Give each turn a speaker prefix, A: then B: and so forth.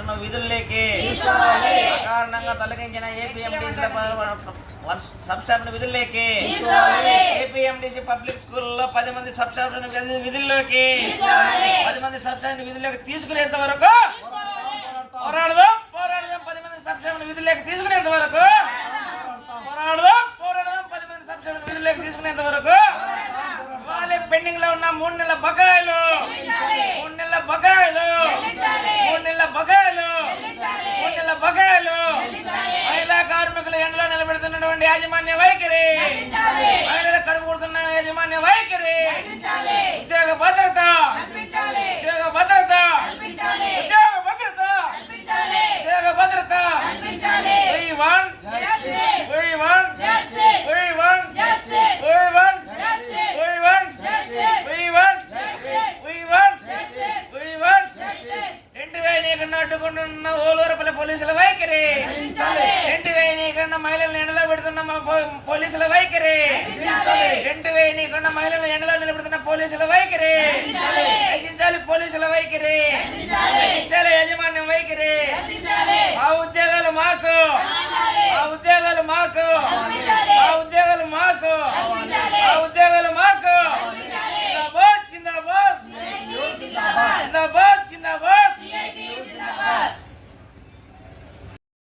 A: తీసుకున్న విధుల్లోకి అకారణంగా తొలగించిన ఏపీఎండీసీల సబ్ స్టాఫ్ విధుల్లోకి ఏపీఎండీసీ పబ్లిక్ స్కూల్లో 10 మంది సబ్ స్టాఫ్ విధుల్లోకి 10 మంది సబ్ స్టాఫ్ విధుల్లోకి తీసుకునేంత వరకు పోరాడదాం 10 మంది సబ్ స్టాఫ్ విధుల్లోకి తీసుకునేంత వరకు పోరాడదాం 10 మంది సబ్ స్టాఫ్ విధుల్లోకి తీసుకునేంత వరకు వాళ్ళే పెండింగ్ లో ఉన్న 3 నెలల బకాయిలు 3 నెలల బకాయిలు 3 నెలల బకాయిలు 3 నెలల బకాయిలు మహిళా కార్మికులు ఎండలో నిలబెడుతున్నటువంటి యాజమాన్య వైఖరి, మహిళల కడుపు కొడుతున్న యాజమాన్య వైఖరి, ఉద్యోగ భద్రత, ఉద్యోగ భద్రత, ఉద్యోగ భద్రత, ఉద్యోగ భద్రత. We want justice. We want justice. We want justice. We want justice. We want justice. We want justice. We want justice. We want justice. రెంటి వేయనీకన్నా అడ్డుకుంటున్న ఓలూరుపల్లి పోలీసుల వైఖరి, రెంటి వేయనీకన్నా మహిళలను ఎండలో పెడుతున్న పోలీసుల వైఖరి, రెంటి వేయనీకన్నా మహిళలను ఎండలో నిలబెడుతున్న పోలీసుల వైఖరి, రక్షించాలి పోలీసుల వైఖరి, రక్షించాలి యాజమాన్యం వైఖరి. మా ఉద్యోగాలు మాకు,